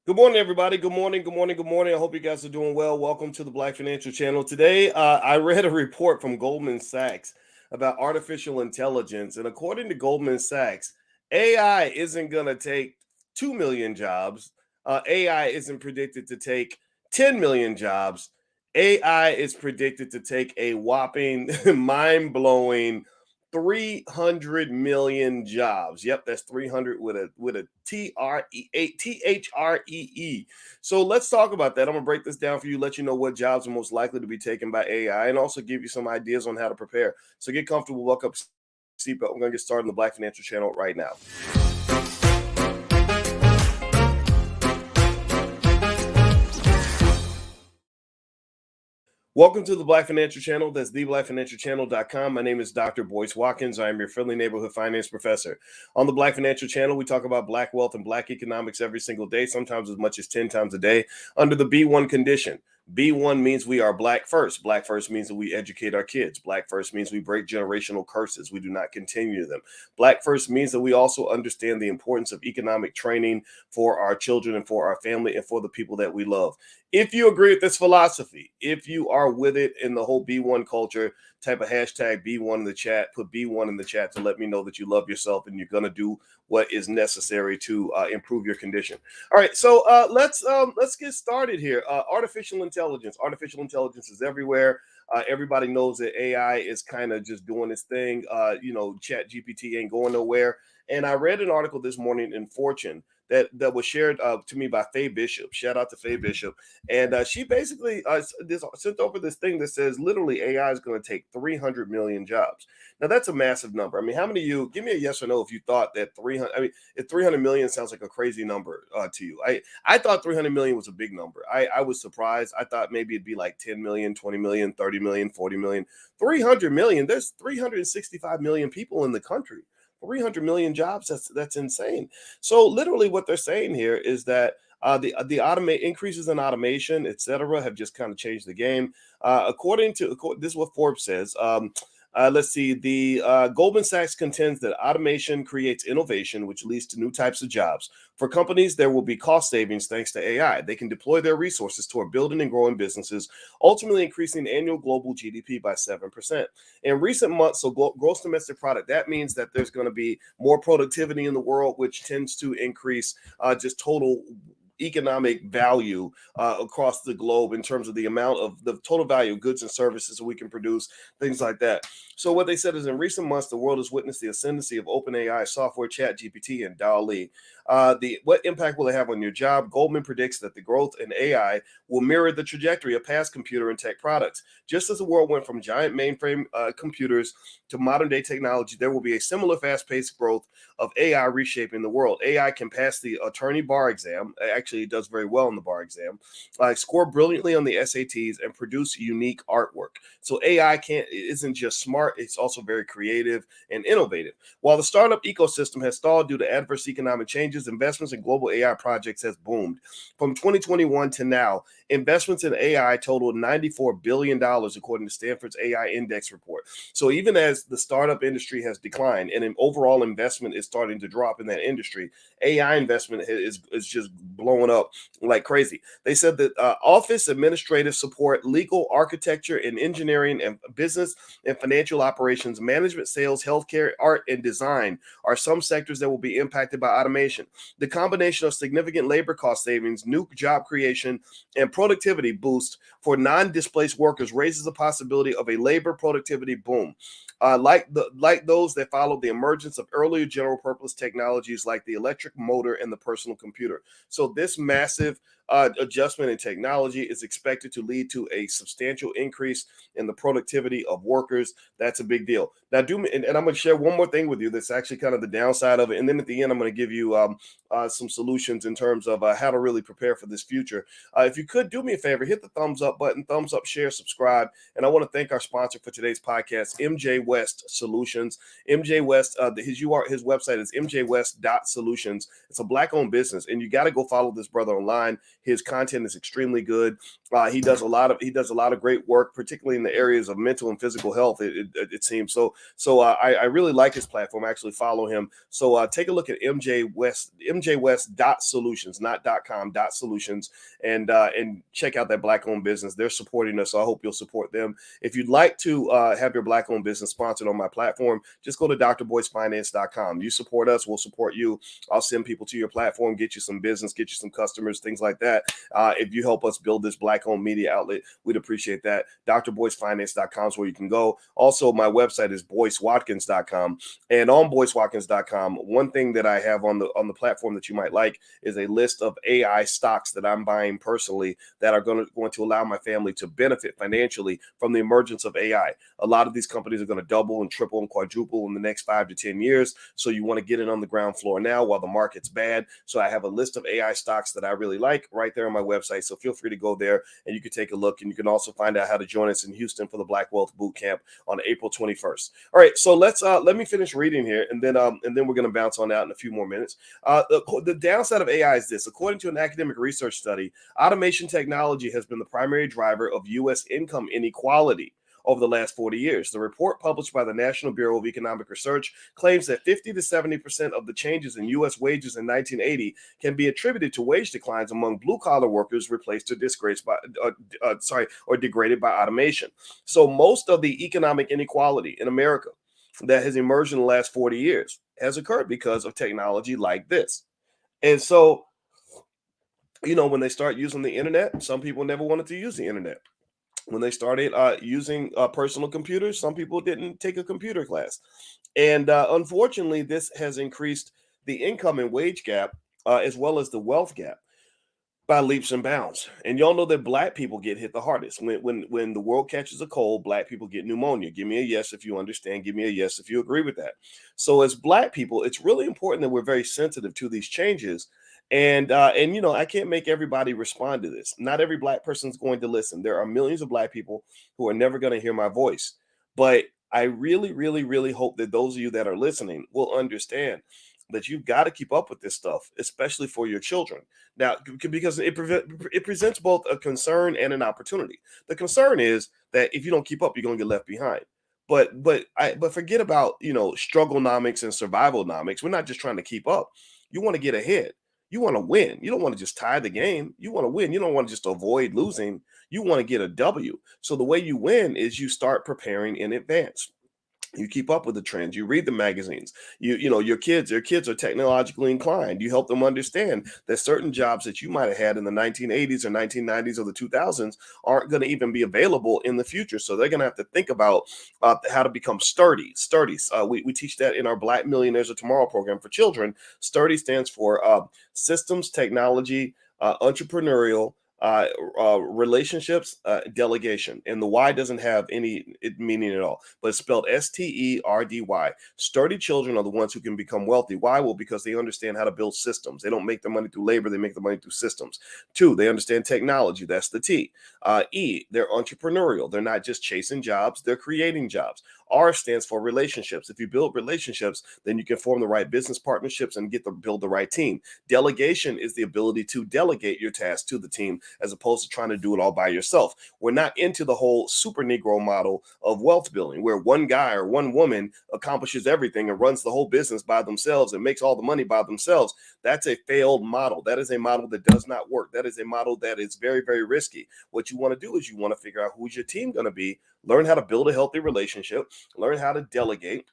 Good morning, everybody. Good morning. Good morning. Good morning. I hope you guys are doing well. Welcome to the Black Financial Channel. Today, I read a report from Goldman Sachs about artificial intelligence. And according to Goldman Sachs, AI isn't going to take 2 million jobs. AI isn't predicted to take 10 million jobs. AI is predicted to take a whopping, mind blowing 300 million jobs. Yep, that's 300 with a THREE. So let's talk about that. I'm gonna break this down for you, let you know what jobs are most likely to be taken by AI, and also give you some ideas on how to prepare. So get comfortable, walk up, seatbelt. We're gonna get started on the Black Financial Channel right now. Welcome to the Black Financial Channel. That's theblackfinancialchannel.com. My name is Dr. Boyce Watkins. I am your friendly neighborhood finance professor. On the Black Financial Channel, we talk about Black wealth and Black economics every single day, sometimes as much as 10 times a day, under the B1 condition. B1 means we are Black first. Black first means that we educate our kids. Black first means we break generational curses. We do not continue them. Black first means that we also understand the importance of economic training for our children and for our family and for the people that we love. If you agree with this philosophy, if you are with it in the whole B1 culture, type of hashtag B1 in the chat, put B1 in the chat to let me know that you love yourself and you're going to do what is necessary to improve your condition. All right, so let's get started here. Artificial intelligence. Artificial intelligence is everywhere. Everybody knows that AI is kind of just doing its thing. Chat GPT ain't going nowhere. And I read an article this morning in Fortune that was shared to me by Faye Bishop. Shout out to Faye Bishop. And she basically sent over this thing that says literally AI is going to take 300 million jobs. Now, that's a massive number. I mean, how many of you, give me a yes or no if you thought that 300, I mean, if 300 million sounds like a crazy number to you. I thought 300 million was a big number. I was surprised. I thought maybe it'd be like 10 million, 20 million, 30 million, 40 million. 300 million, there's 365 million people in the country. 300 million jobs, that's insane. So literally what they're saying here is that the automate increases in automation, et cetera, have just kind of changed the game. This is what Forbes says. Let's see. The Goldman Sachs contends that automation creates innovation, which leads to new types of jobs. For companies, there will be cost savings thanks to AI. They can deploy their resources toward building and growing businesses, ultimately increasing annual global GDP by 7%. In recent months, so gross domestic product, that means that there's going to be more productivity in the world, which tends to increase just total economic value across the globe in terms of the amount of the total value of goods and services that we can produce, things like that. So what they said is in recent months, the world has witnessed the ascendancy of OpenAI software, ChatGPT, and DALL-E. What impact will it have on your job? Goldman predicts that the growth in AI will mirror the trajectory of past computer and tech products. Just as the world went from giant mainframe computers to modern day technology, there will be a similar fast-paced growth of AI reshaping the world. AI can pass the attorney bar exam. Actually, it does very well in the bar exam. Score brilliantly on the SATs and produce unique artwork. So AI isn't just smart; it's also very creative and innovative. While the startup ecosystem has stalled due to adverse economic changes, investments in global AI projects has boomed. From 2021 to now, investments in AI totaled $94 billion, according to Stanford's AI Index report. So even as the startup industry has declined and an overall investment is starting to drop in that industry, AI investment is just blowing up like crazy. They said that office administrative support, legal, architecture, and engineering, and business and financial operations, management, sales, healthcare, art, and design are some sectors that will be impacted by automation. The combination of significant labor cost savings, new job creation, and productivity boost for non-displaced workers raises the possibility of a labor productivity boom. Like those that followed the emergence of earlier general purpose technologies like the electric motor and the personal computer. So this massive adjustment in technology is expected to lead to a substantial increase in the productivity of workers. That's a big deal. Now, and I'm going to share one more thing with you that's actually kind of the downside of it. And then at the end, I'm going to give you some solutions in terms of how to really prepare for this future. If you could do me a favor, hit the thumbs up button, thumbs up, share, subscribe. And I want to thank our sponsor for today's podcast, MJ West Solutions. MJ West, his website is mjwest.solutions. It's a Black-owned business, and you got to go follow this brother online. His content is extremely good. He does a lot of great work, particularly in the areas of mental and physical health. It seems so. I really like his platform. I actually follow him. So take a look at MJWest.solutions, not .com, .solutions, and check out that Black-owned business. They're supporting us, so I hope you'll support them. If you'd like to have your Black-owned business sponsored on my platform, just go to drboycefinance.com. You support us, we'll support you. I'll send people to your platform, get you some business, get you some customers, things like that. If you help us build this Black-owned media outlet, we'd appreciate that. drboycefinance.com is where you can go. Also, my website is boycewatkins.com. And on boycewatkins.com, one thing that I have on the platform that you might like is a list of AI stocks that I'm buying personally that are going to allow my family to benefit financially from the emergence of AI. A lot of these companies are going to double and triple and quadruple in the next 5 to 10 years. So you want to get it on the ground floor now while the market's bad. So I have a list of AI stocks that I really like right there on my website. So feel free to go there and you can take a look. And you can also find out how to join us in Houston for the Black Wealth Bootcamp on April 21st. All right, so let me finish reading here, and then we're going to bounce on out in a few more minutes. The downside of AI is this: according to an academic research study, automation technology has been the primary driver of U.S. income inequality over the last 40 years. The report published by the National Bureau of Economic Research claims that 50 to 70% of the changes in U.S. wages in 1980 can be attributed to wage declines among blue-collar workers replaced or degraded by automation. So most of the economic inequality in America that has emerged in the last 40 years has occurred because of technology like this. And so, when they start using the internet, some people never wanted to use the internet. When they started using personal computers, some people didn't take a computer class. And unfortunately, this has increased the income and wage gap as well as the wealth gap by leaps and bounds. And y'all know that Black people get hit the hardest. When the world catches a cold, Black people get pneumonia. Give me a yes if you understand. Give me a yes if you agree with that. So as Black people, it's really important that we're very sensitive to these changes. And I can't make everybody respond to this. Not every Black person is going to listen. There are millions of Black people who are never going to hear my voice. But I really, really, really hope that those of you that are listening will understand that you've got to keep up with this stuff, especially for your children. Now, because it presents both a concern and an opportunity. The concern is that if you don't keep up, you're going to get left behind. But forget about strugglenomics and survivalnomics. We're not just trying to keep up. You want to get ahead. You want to win. You don't want to just tie the game. You want to win. You don't want to just avoid losing. You want to get a W. So the way you win is you start preparing in advance. You keep up with the trends. You read the magazines. Your kids are technologically inclined. You help them understand that certain jobs that you might have had in the 1980s or 1990s or the 2000s aren't going to even be available in the future. So they're going to have to think about how to become sturdy. We teach that in our Black Millionaires of Tomorrow program for children. Sturdy stands for systems, technology, entrepreneurial, relationships, delegation, and the Y doesn't have any meaning at all, but it's spelled STERDY. Sturdy children are the ones who can become wealthy. Why? Well, because they understand how to build systems. They don't make their money through labor, they make the money through systems. 2, they understand technology. That's the T. E, they're entrepreneurial. They're not just chasing jobs, they're creating jobs. R stands for relationships. If you build relationships, then you can form the right business partnerships and build the right team. Delegation is the ability to delegate your tasks to the team as opposed to trying to do it all by yourself. We're not into the whole super Negro model of wealth building where one guy or one woman accomplishes everything and runs the whole business by themselves and makes all the money by themselves. That's a failed model. That is a model that does not work. That is a model that is very, very risky. What you want to do is you want to figure out who's your team going to be, learn how to build a healthy relationship, learn how to delegate,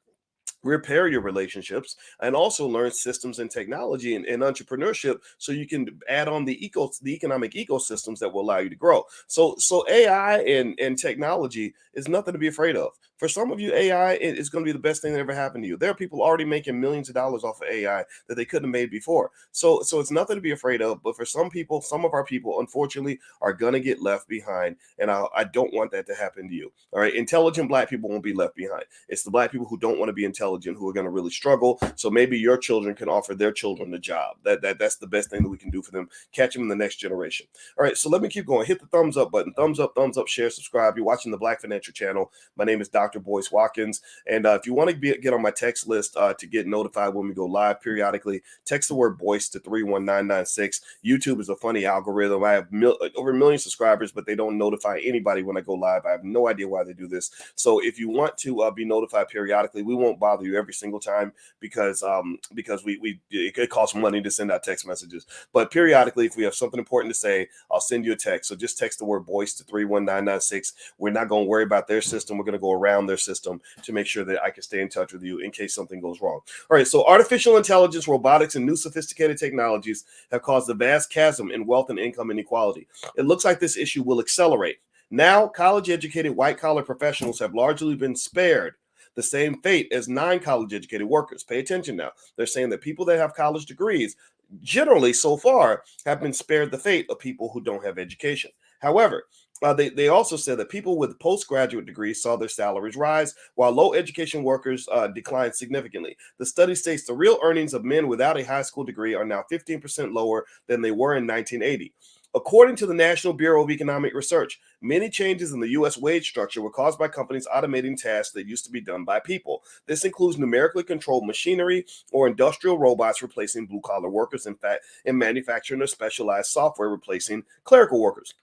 repair your relationships, and also learn systems and technology and entrepreneurship so you can add on the economic ecosystems that will allow you to grow. So AI and technology is nothing to be afraid of. For some of you, AI is going to be the best thing that ever happened to you. There are people already making millions of dollars off of AI that they couldn't have made before. So it's nothing to be afraid of. But for some people, some of our people, unfortunately, are going to get left behind. And I don't want that to happen to you. All right. Intelligent Black people won't be left behind. It's the Black people who don't want to be intelligent who are going to really struggle. So maybe your children can offer their children a job. That's the best thing that we can do for them. Catch them in the next generation. All right. So let me keep going. Hit the thumbs up button. Thumbs up, share, subscribe. You're watching the Black Financial Channel. My name is Dr. Dr. Boyce Watkins. And if you want to get on my text list to get notified when we go live periodically, text the word Boyce to 31996. YouTube is a funny algorithm. I have over 1 million subscribers, but they don't notify anybody when I go live. I have no idea why they do this. So if you want to be notified periodically, we won't bother you every single time because it costs money to send out text messages. But periodically, if we have something important to say, I'll send you a text. So just text the word Boyce to 31996. We're not going to worry about their system. We're going to go around their system to make sure that I can stay in touch with you in case something goes wrong. All right. So artificial intelligence, robotics, and new sophisticated technologies have caused a vast chasm in wealth and income inequality. It looks like this issue will accelerate. Now, college-educated white-collar professionals have largely been spared the same fate as non-college educated workers. Pay attention now. They're saying that people that have college degrees generally so far have been spared the fate of people who don't have education. However, they also said that people with postgraduate degrees saw their salaries rise, while low education workers declined significantly. The study states the real earnings of men without a high school degree are now 15% lower than they were in 1980. According to the National Bureau of Economic Research, many changes in the U.S. wage structure were caused by companies automating tasks that used to be done by people. This includes numerically controlled machinery or industrial robots replacing blue-collar workers, in fact, in manufacturing or specialized software replacing clerical workers.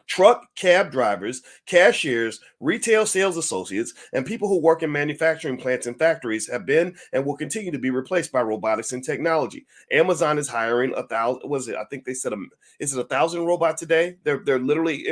Truck cab drivers, cashiers, retail sales associates, and people who work in manufacturing plants and factories have been and will continue to be replaced by robotics and technology. Amazon is hiring 1,000. Was it? I think they said, is it 1,000 robots a day? They're literally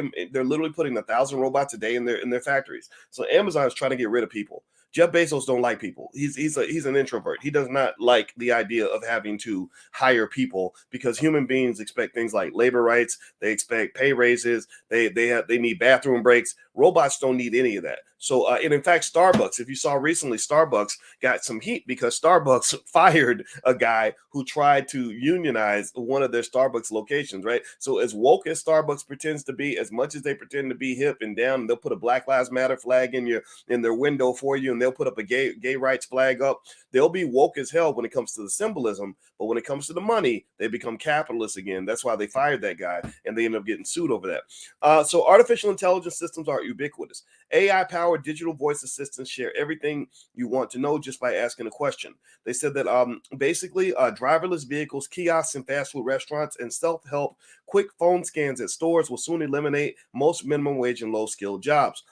putting 1,000 robots a day in their factories. So Amazon is trying to get rid of people. Jeff Bezos don't like people. He's an introvert. He does not like the idea of having to hire people because human beings expect things like labor rights. They expect pay raises. They need bathroom breaks. Robots don't need any of that. So, and in fact, Starbucks, if you saw recently, Starbucks got some heat because Starbucks fired a guy who tried to unionize one of their Starbucks locations, right? So as woke as Starbucks pretends to be, as much as they pretend to be hip and down, they'll put a Black Lives Matter flag in their window for you, and they'll put up a gay rights flag up. They'll be woke as hell when it comes to the symbolism, but when it comes to the money, they become capitalists again. That's why they fired that guy, and they end up getting sued over that. So artificial intelligence systems are ubiquitous. AI-powered digital voice assistants share everything you want to know just by asking a question. They said that basically driverless vehicles, kiosks in fast food restaurants, and self-help quick phone scans at stores will soon eliminate most minimum wage and low-skilled jobs.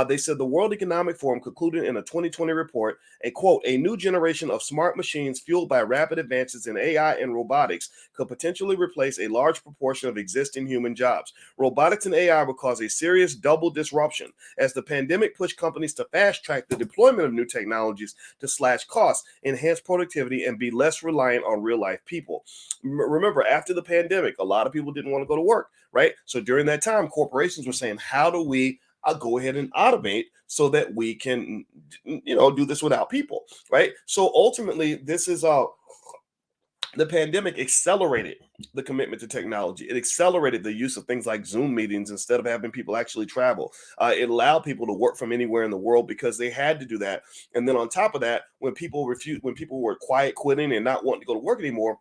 They said the World Economic Forum concluded in a 2020 report, a new generation of smart machines fueled by rapid advances in AI and robotics could potentially replace a large proportion of existing human jobs. Robotics and AI will cause a serious double disruption as the pandemic pushed companies to fast track the deployment of new technologies to slash costs, enhance productivity, and be less reliant on real life people. Remember, after the pandemic, a lot of people didn't want to go to work, right? So during that time, corporations were saying, how do we I'll go ahead and automate so that we can, do this without people, right? So ultimately, this is the pandemic accelerated the commitment to technology. It accelerated the use of things like Zoom meetings instead of having people actually travel. It allowed people to work from anywhere in the world because they had to do that. And then on top of that, when people were quiet quitting and not wanting to go to work anymore,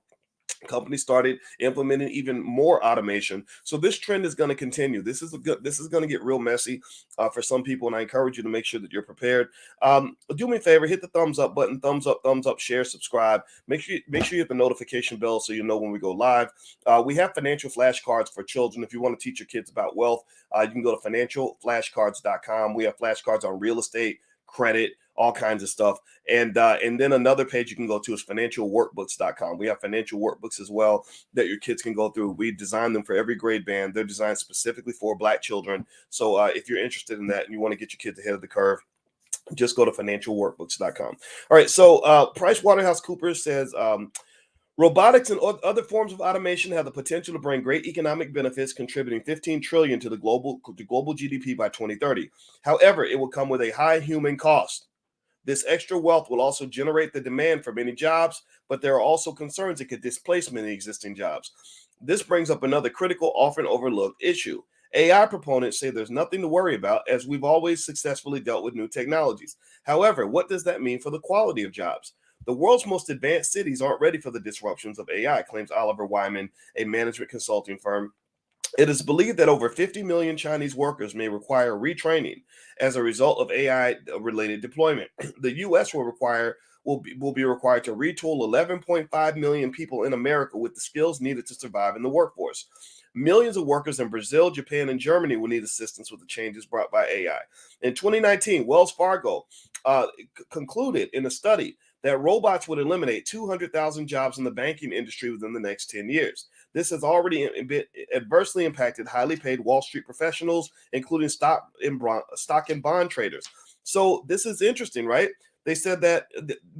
companies started implementing even more automation. So this trend is going to continue. This is going to get real messy for some people, and I encourage you to make sure that you're prepared. Do me a favor, hit the thumbs up button, thumbs up, share, subscribe. Make sure you hit the notification bell so you know when we go live. We have financial flashcards for children. If you want to teach your kids about wealth, you can go to financialflashcards.com. We have flashcards on real estate, credit, all kinds of stuff. And then another page you can go to is financialworkbooks.com. We have financial workbooks as well that your kids can go through. We designed them for every grade band. They're designed specifically for Black children. So if you're interested in that and you want to get your kids ahead of the curve, just go to financialworkbooks.com. All right. So PricewaterhouseCoopers says, robotics and other forms of automation have the potential to bring great economic benefits, contributing $15 trillion to the global GDP by 2030. However, it will come with a high human cost. This extra wealth will also generate the demand for many jobs, but there are also concerns it could displace many existing jobs. This brings up another critical, often overlooked issue. AI proponents say there's nothing to worry about as we've always successfully dealt with new technologies. However, what does that mean for the quality of jobs? The world's most advanced cities aren't ready for the disruptions of AI, claims Oliver Wyman, a management consulting firm. It is believed that over 50 million Chinese workers may require retraining as a result of AI related deployment. The US will be required to retool 11.5 million people in America with the skills needed to survive in the workforce. Millions of workers in Brazil, Japan, and Germany will need assistance with the changes brought by AI. In 2019, Wells Fargo concluded in a study that robots would eliminate 200,000 jobs in the banking industry within the next 10 years. This has already adversely impacted highly paid Wall Street professionals, including stock and bond traders. So this is interesting, right? They said that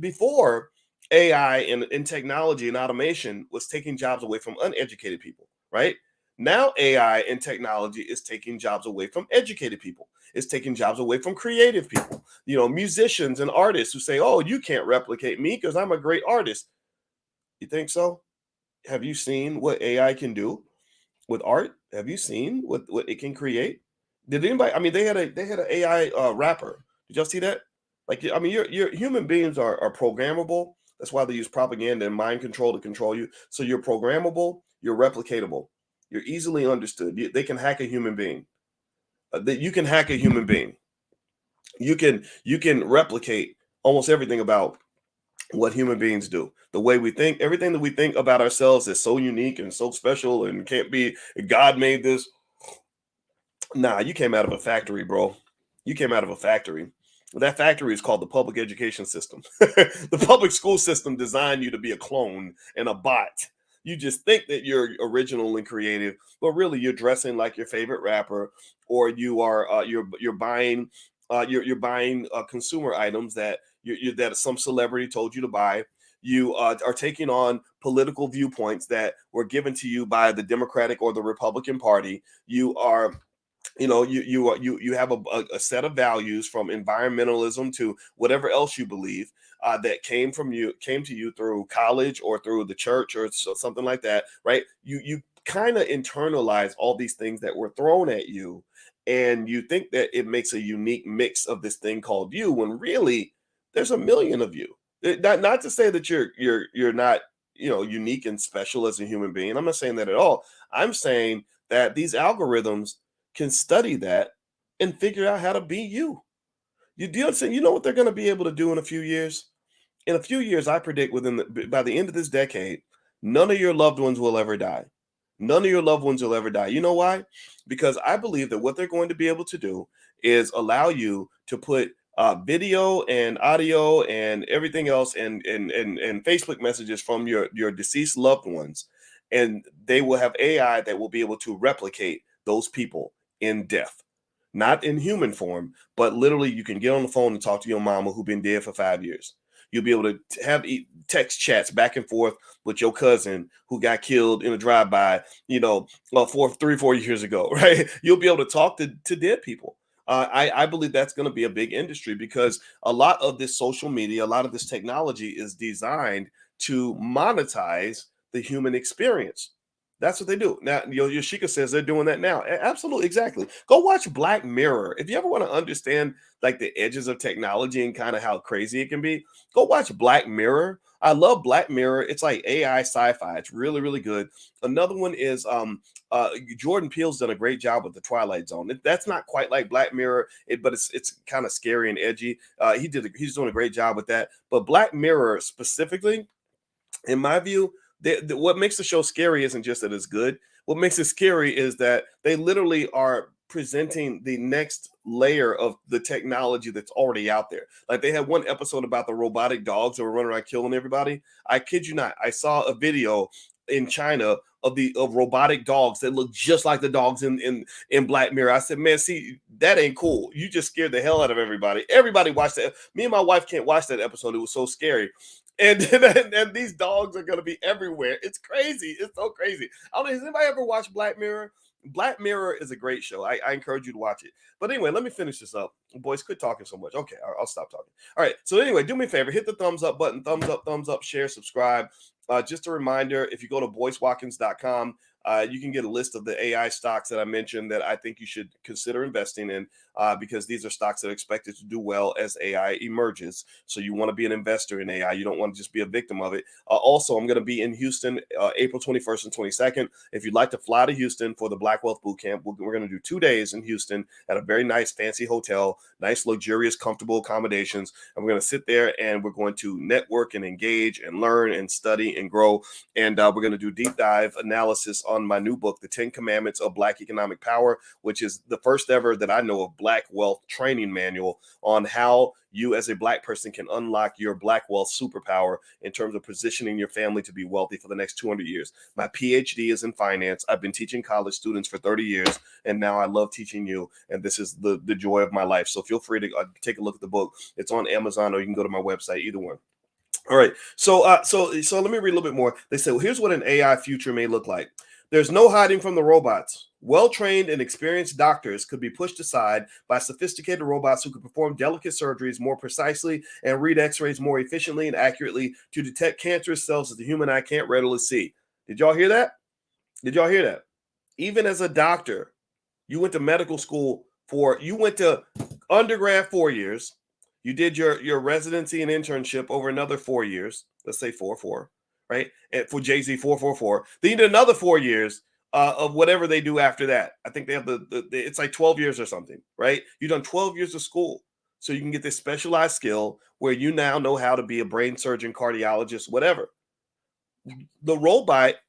before AI and technology and automation was taking jobs away from uneducated people, right? Now AI and technology is taking jobs away from educated people. It's taking jobs away from creative people. You know, musicians and artists who say, "Oh, you can't replicate me because I'm a great artist." You think so? Have you seen what AI can do with art? Have you seen what it can create? Did anybody? I mean, they had an AI rapper. Did y'all see that? Like, I mean, your human beings are programmable. That's why they use propaganda and mind control to control you. So you're programmable. You're replicatable. You're easily understood. They can hack a human being. That you can hack a human being. You can replicate almost everything about what human beings do. The way we think, everything that we think about ourselves is so unique and so special and can't be. God made this. Nah, you came out of a factory, bro. You came out of a factory. That factory is called the public education system. The public school system designed you to be a clone and a bot. You just think that you're original and creative, but really you're dressing like your favorite rapper, or you're buying you're buying consumer items that that some celebrity told you to buy. You are taking on political viewpoints that were given to you by the Democratic or the Republican Party. You are you have a set of values, from environmentalism to whatever else you believe, that came to you through college or through the church or something like that, right? You kind of internalize all these things that were thrown at you, and you think that it makes a unique mix of this thing called you, when really there's a million of you. Not to say that you're not, unique and special as a human being. I'm not saying that at all. I'm saying that these algorithms can study that and figure out how to be you. You do understand? You know what they're going to be able to do in a few years? In a few years, I predict by the end of this decade, none of your loved ones will ever die. None of your loved ones will ever die. You know why? Because I believe that what they're going to be able to do is allow you to put video and audio and everything else, and Facebook messages from your deceased loved ones, and they will have AI that will be able to replicate those people in death, not in human form, but literally you can get on the phone and talk to your mama who's been dead for 5 years. You'll be able to have text chats back and forth with your cousin who got killed in a drive-by, 4 years ago, right? You'll be able to talk to dead people. I believe that's going to be a big industry, because a lot of this social media, a lot of this technology is designed to monetize the human experience. That's what they do. Now, Yoshika says they're doing that now. Absolutely, exactly. Go watch Black Mirror. If you ever want to understand like the edges of technology and kind of how crazy it can be, go watch Black Mirror. I love Black Mirror. It's like AI sci-fi. It's really, really good. Another one is Jordan Peele's done a great job with the Twilight Zone. That's not quite like Black Mirror, but it's kind of scary and edgy. He's doing a great job with that. But Black Mirror specifically, in my view, what makes the show scary isn't just that it's good. What makes it scary is that they literally are presenting the next layer of the technology that's already out there. Like, they had one episode about the robotic dogs that were running around killing everybody. I kid you not. I saw a video in China of robotic dogs that look just like the dogs in Black Mirror. I said, man, see, that ain't cool. You just scared the hell out of everybody. Everybody watched that. Me and my wife can't watch that episode. It was so scary. And these dogs are going to be everywhere. It's crazy. It's so crazy. I don't know. Has anybody ever watched Black Mirror? Black Mirror is a great show. I encourage you to watch it. But anyway, let me finish this up. Boys, quit talking so much. Okay, I'll stop talking. All right. So anyway, do me a favor. Hit the thumbs up button. Thumbs up, share, subscribe. Just a reminder, if you go to boycewatkins.com, you can get a list of the AI stocks that I mentioned that I think you should consider investing in, because these are stocks that are expected to do well as AI emerges. So you want to be an investor in AI. You don't want to just be a victim of it. Also, I'm going to be in Houston April 21st and 22nd. If you'd like to fly to Houston for the Black Wealth Boot Camp, we're going to do 2 days in Houston at a very nice, fancy hotel, nice, luxurious, comfortable accommodations. And we're going to sit there and we're going to network and engage and learn and study and grow. And we're going to do deep dive analysis on my new book, The 10 Commandments of Black Economic Power, which is the first ever that I know of Black wealth training manual on how you as a Black person can unlock your Black wealth superpower in terms of positioning your family to be wealthy for the next 200 years. My PhD is in finance. I've been teaching college students for 30 years, and now I love teaching you, and this is the joy of my life. So feel free to take a look at the book. It's on Amazon, or you can go to my website, either one. All right. So let me read a little bit more. They say, well, here's what an AI future may look like. There's no hiding from the robots. Well-trained and experienced doctors could be pushed aside by sophisticated robots who could perform delicate surgeries more precisely and read X-rays more efficiently and accurately to detect cancerous cells that the human eye can't readily see. Did y'all hear that? Did y'all hear that? Even as a doctor, you went to medical school you went to undergrad 4 years. You did your residency and internship over another 4 years. Let's say four, right? And for Jay-Z, 444. Then you did another 4 years of whatever they do after that. I think they have it's like 12 years or something, right? You've done 12 years of school. So you can get this specialized skill where you now know how to be a brain surgeon, cardiologist, whatever. The robot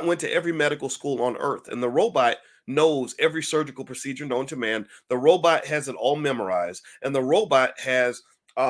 went to every medical school on earth, and the robot knows every surgical procedure known to man. The robot has it all memorized, and the robot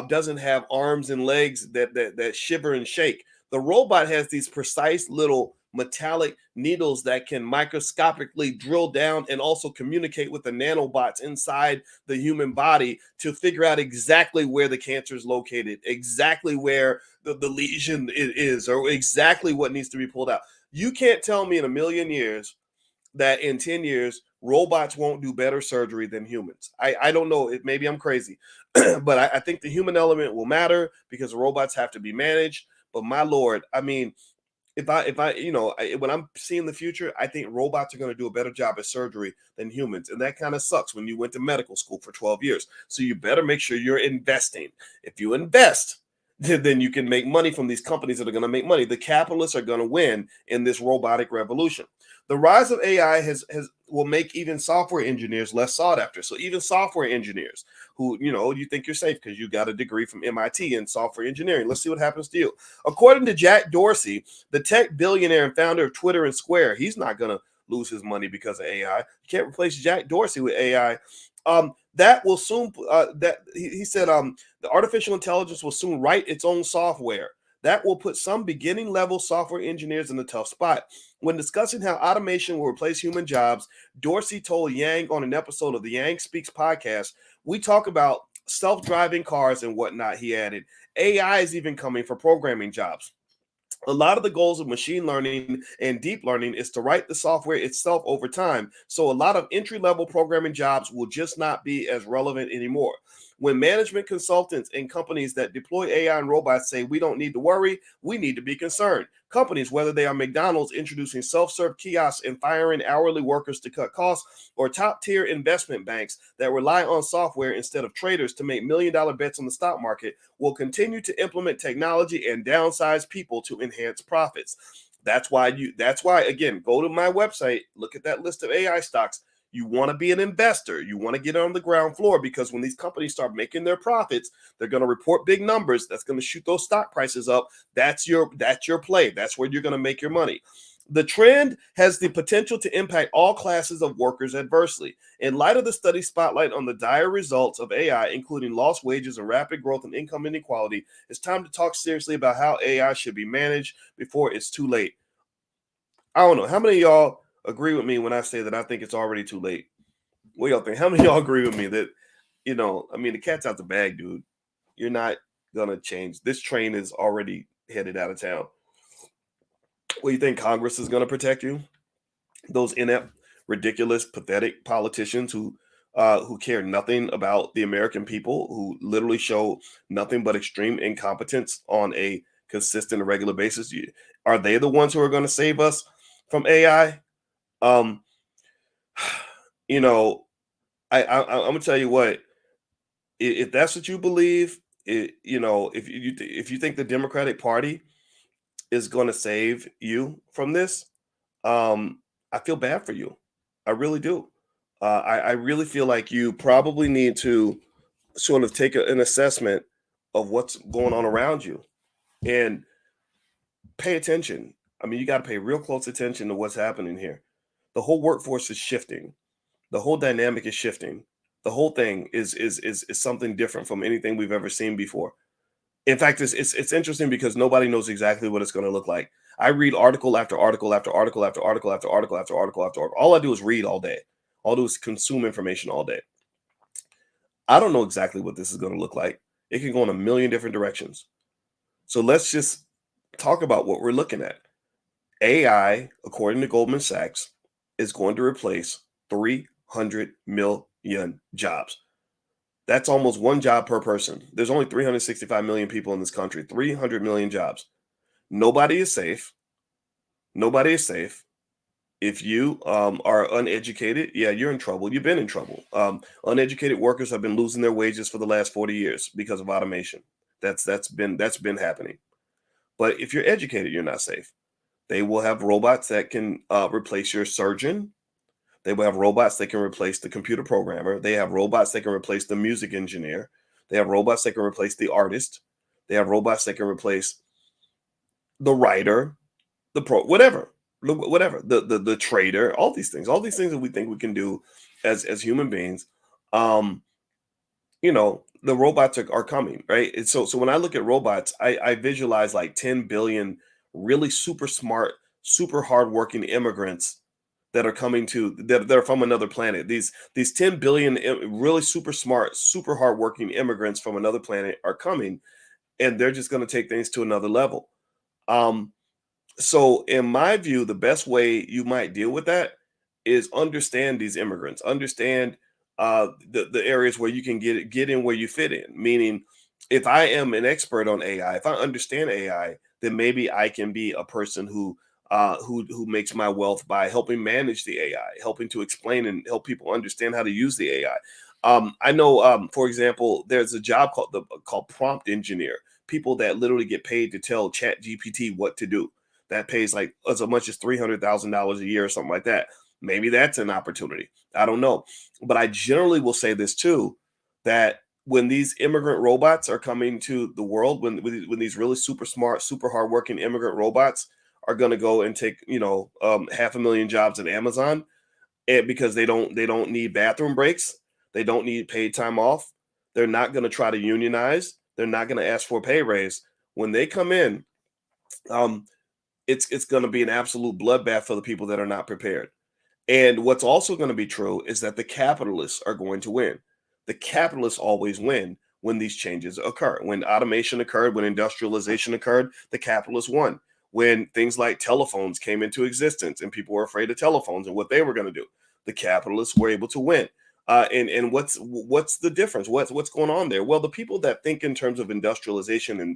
doesn't have arms and legs that shiver and shake. The robot has these precise little metallic needles that can microscopically drill down and also communicate with the nanobots inside the human body to figure out exactly where the cancer is located, exactly where the lesion is, or exactly what needs to be pulled out. You can't tell me in a million years that in 10 years, robots won't do better surgery than humans. I don't know. Maybe I'm crazy, but I think the human element will matter because robots have to be managed. But my Lord, I mean, when I'm seeing the future, I think robots are going to do a better job at surgery than humans. And that kind of sucks when you went to medical school for 12 years. So you better make sure you're investing. If you invest, then you can make money from these companies that are going to make money. The capitalists are going to win in this robotic revolution. The rise of AI will make even software engineers less sought after. So even software engineers who, you think you're safe because you got a degree from MIT in software engineering. Let's see what happens to you. According to Jack Dorsey, the tech billionaire and founder of Twitter and Square, he's not going to lose his money because of AI. You can't replace Jack Dorsey with AI. That will soon, he said, the artificial intelligence will soon write its own software. That will put some beginning level software engineers in a tough spot. When discussing how automation will replace human jobs, Dorsey told Yang on an episode of the Yang Speaks podcast, we talk about self-driving cars and whatnot. He added, AI is even coming for programming jobs. A lot of the goals of machine learning and deep learning is to write the software itself over time. So a lot of entry-level programming jobs will just not be as relevant anymore. When management consultants and companies that deploy AI and robots say we don't need to worry, we need to be concerned. Companies, whether they are McDonald's introducing self-serve kiosks and firing hourly workers to cut costs, or top-tier investment banks that rely on software instead of traders to make million-dollar bets on the stock market, will continue to implement technology and downsize people to enhance profits. That's why again, go to my website, look at that list of AI stocks. You want to be an investor. You want to get on the ground floor, because when these companies start making their profits, they're going to report big numbers. That's going to shoot those stock prices up. That's your play. That's where you're going to make your money. The trend has the potential to impact all classes of workers adversely. In light of the study spotlight on the dire results of AI, including lost wages and rapid growth and income inequality, it's time to talk seriously about how AI should be managed before it's too late. I don't know. How many of y'all agree with me when I say that I think it's already too late? What y'all think? How many of y'all agree with me that, the cat's out the bag, dude? You're not going to change. This train is already headed out of town. What do you think? Congress is going to protect you? Those inept, ridiculous, pathetic politicians who care nothing about the American people, who literally show nothing but extreme incompetence on a consistent and regular basis, are they the ones who are going to save us from AI? Um, you know, I'm gonna tell you what. If that's what you believe, if you think the Democratic Party is going to save you from this, um, I feel bad for you. I really do. I really feel like you probably need to sort of take an assessment of what's going on around you and pay attention. I mean, you got to pay real close attention to what's happening here. The whole workforce is shifting. The whole dynamic is shifting. The whole thing is something different from anything we've ever seen before. In fact, it's interesting because nobody knows exactly what it's going to look like. I read article after article after article after article after article after article after article. All I do is read all day. All I do is consume information all day. I don't know exactly what this is going to look like. It can go in a million different directions. So let's just talk about what we're looking at. AI, according to Goldman Sachs, is going to replace 300 million jobs. That's almost one job per person. There's only 365 million people in this country, 300 million jobs. Nobody is safe. Nobody is safe. If you are uneducated, yeah, you're in trouble. You've been in trouble. Uneducated workers have been losing their wages for the last 40 years because of automation. That's been happening. But if you're educated, you're not safe. They will have robots that can replace your surgeon. They will have robots that can replace the computer programmer. They have robots that can replace the music engineer. They have robots that can replace the artist. They have robots that can replace the writer, the pro, whatever, the trader, all these things that we think we can do as human beings. Um, the robots are coming, right? And so when I look at robots, I visualize like 10 billion really super smart, super hardworking immigrants that are coming to that are from another planet. These 10 billion really super smart, super hardworking immigrants from another planet are coming, and they're just going to take things to another level. Um, so in my view, the best way you might deal with that is understand these immigrants, understand the areas where you can get in where you fit in. Meaning, if I am an expert on AI, if I understand AI, then maybe I can be a person who makes my wealth by helping manage the AI, helping to explain and help people understand how to use the AI. I know, for example, there's a job called prompt engineer. People that literally get paid to tell Chat GPT what to do, that pays like as much as $300,000 a year or something like that. Maybe that's an opportunity. I don't know. But I generally will say this too, that when these immigrant robots are coming to the world, when these really super smart, super hardworking immigrant robots are going to go and take 500,000 jobs at Amazon, and because they don't need bathroom breaks, they don't need paid time off, they're not going to try to unionize, they're not going to ask for a pay raise. When they come in, um, it's going to be an absolute bloodbath for the people that are not prepared. And what's also going to be true is that the capitalists are going to win. The capitalists always win when these changes occur. When automation occurred, when industrialization occurred, the capitalists won. When things like telephones came into existence and people were afraid of telephones and what they were going to do, the capitalists were able to win. And what's the difference? What's going on there? Well, the people that think in terms of industrialization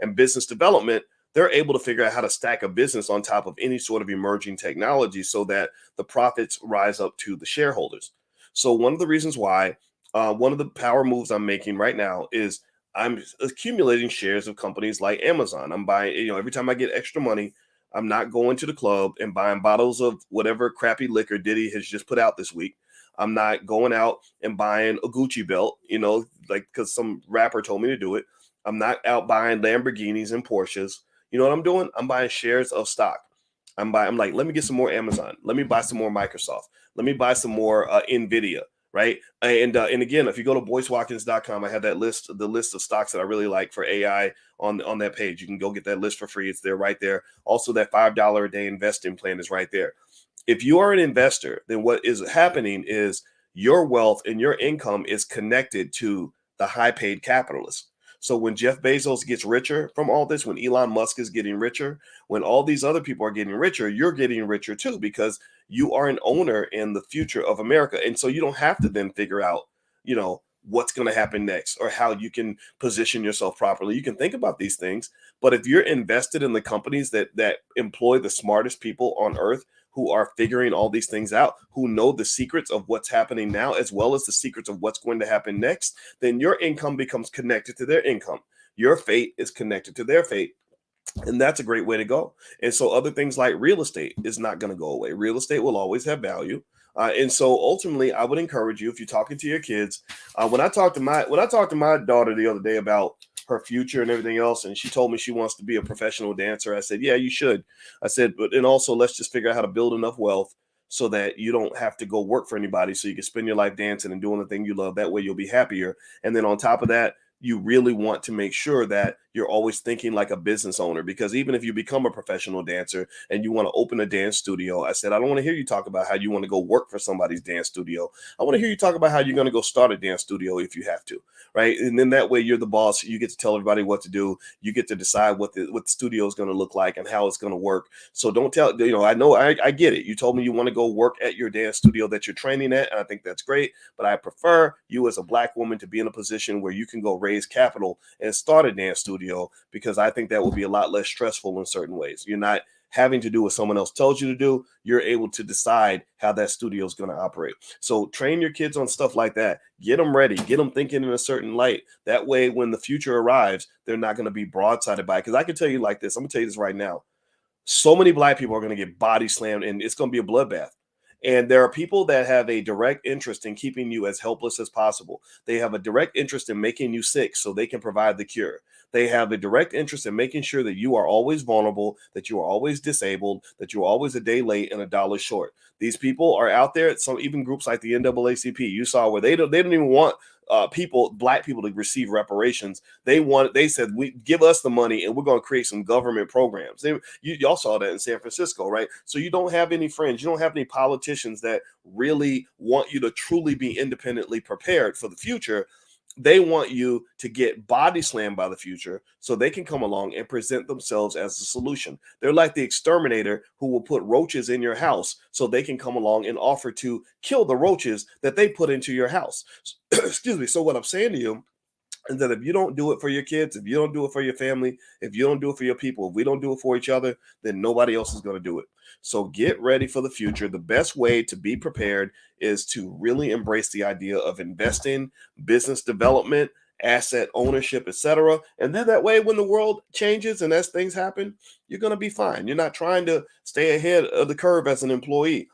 and business development, they're able to figure out how to stack a business on top of any sort of emerging technology so that the profits rise up to the shareholders. So one of the reasons why, one of the power moves I'm making right now is I'm accumulating shares of companies like Amazon. I'm buying, every time I get extra money, I'm not going to the club and buying bottles of whatever crappy liquor Diddy has just put out this week. I'm not going out and buying a Gucci belt, like because some rapper told me to do it. I'm not out buying Lamborghinis and Porsches. You know what I'm doing? I'm buying shares of stock. I'm like, let me get some more Amazon. Let me buy some more Microsoft. Let me buy some more Nvidia, right? And again, if you go to boycewatkins.com, I have the list of stocks that I really like for AI on that page. You can go get that list for free. It's there right there. Also, that $5 a day investing plan is right there. If you are an investor, then what is happening is your wealth and your income is connected to the high paid capitalists. So when Jeff Bezos gets richer from all this, when Elon Musk is getting richer, when all these other people are getting richer, you're getting richer too, because you are an owner in the future of America. And so you don't have to then figure out, what's going to happen next or how you can position yourself properly. You can think about these things, but if you're invested in the companies that employ the smartest people on earth, who are figuring all these things out, who know the secrets of what's happening now as well as the secrets of what's going to happen next, then your income becomes connected to their income. Your fate is connected to their fate. And that's a great way to go. And so other things like real estate is not going to go away. Real estate will always have value. And so ultimately, I would encourage you, if you're talking to your kids, when I talked to my daughter the other day about her future and everything else, and she told me she wants to be a professional dancer, I said, yeah, you should. I said, but and also let's just figure out how to build enough wealth so that you don't have to go work for anybody, so you can spend your life dancing and doing the thing you love. That way you'll be happier. And then on top of that, you really want to make sure that you're always thinking like a business owner, because even if you become a professional dancer and you want to open a dance studio, I said, I don't want to hear you talk about how you want to go work for somebody's dance studio. I want to hear you talk about how you're going to go start a dance studio if you have to, right? And then that way you're the boss. You get to tell everybody what to do. You get to decide what the studio is going to look like and how it's going to work. So don't tell, I get it. You told me you want to go work at your dance studio that you're training at, and I think that's great. But I prefer you as a Black woman to be in a position where you can go raise capital and start a dance studio, because I think that will be a lot less stressful in certain ways. You're not having to do what someone else tells you to do. You're able to decide how that studio is going to operate. So train your kids on stuff like that. Get them ready. Get them thinking in a certain light. That way, when the future arrives, they're not going to be broadsided by it. Because I can tell you like this. I'm going to tell you this right now. So many Black people are going to get body slammed, and it's going to be a bloodbath. And there are people that have a direct interest in keeping you as helpless as possible. They have a direct interest in making you sick so they can provide the cure. They have a direct interest in making sure that you are always vulnerable, that you are always disabled, that you're always a day late and a dollar short. These people are out there. Some even groups like the NAACP, you saw where they don't even want Black people to receive reparations. They said, we give us the money and we're going to create some government programs. Y'all saw that in San Francisco, right? So you don't have any friends, you don't have any politicians that really want you to truly be independently prepared for the future. They want you to get body slammed by the future so they can come along and present themselves as the solution. They're like the exterminator who will put roaches in your house so they can come along and offer to kill the roaches that they put into your house. Excuse me. So what I'm saying to you is that if you don't do it for your kids, if you don't do it for your family, if you don't do it for your people, if we don't do it for each other, then nobody else is going to do it. So get ready for the future. The best way to be prepared is to really embrace the idea of investing, business development, asset ownership, etc. And then that way, when the world changes and as things happen, you're going to be fine. You're not trying to stay ahead of the curve as an employee.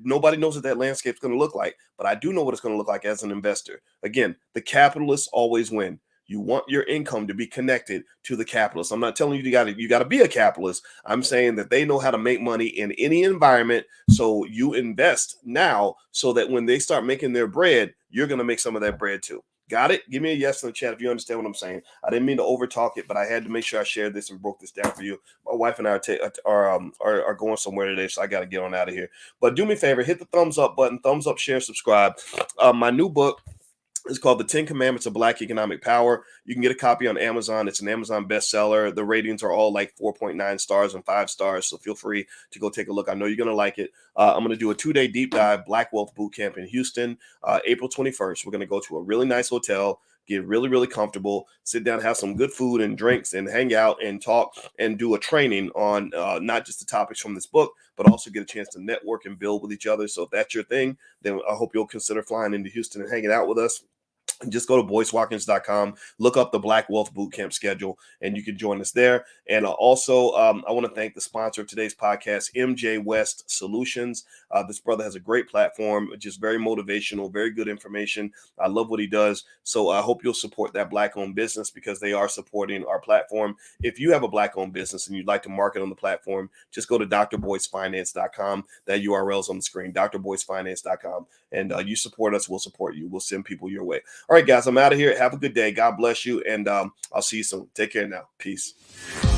Nobody knows what that landscape is going to look like, but I do know what it's going to look like as an investor. Again, the capitalists always win. You want your income to be connected to the capitalists. I'm not telling you you got to be a capitalist. I'm saying that they know how to make money in any environment. So you invest now so that when they start making their bread, you're going to make some of that bread too. Got it? Give me a yes in the chat if you understand what I'm saying. I didn't mean to overtalk it, but I had to make sure I shared this and broke this down for you. My wife and I are going somewhere today, so I got to get on out of here. But do me a favor, hit the thumbs up button, thumbs up, share, subscribe. My new book is called The 10 Commandments of Black Economic Power. You can get a copy on Amazon. It's an Amazon bestseller. The ratings are all like 4.9 stars and 5 stars. So feel free to go take a look. I know you're going to like it. I'm going to do a 2-day deep dive Black Wealth Boot Camp in Houston, April 21st. We're going to go to a really nice hotel, get really, really comfortable, sit down, have some good food and drinks, and hang out and talk and do a training on not just the topics from this book, but also get a chance to network and build with each other. So if that's your thing, then I hope you'll consider flying into Houston and hanging out with us. Just go to boycewatkins.com, look up the Black Wealth Bootcamp schedule, and you can join us there. And also, I want to thank the sponsor of today's podcast, MJ West Solutions. This brother has a great platform, just very motivational, very good information. I love what he does. So I hope you'll support that Black-owned business because they are supporting our platform. If you have a Black-owned business and you'd like to market on the platform, just go to drboycefinance.com. That URL is on the screen, drboycefinance.com. And you support us, we'll support you. We'll send people your way. All right, guys, I'm out of here. Have a good day. God bless you. And I'll see you soon. Take care now. Peace.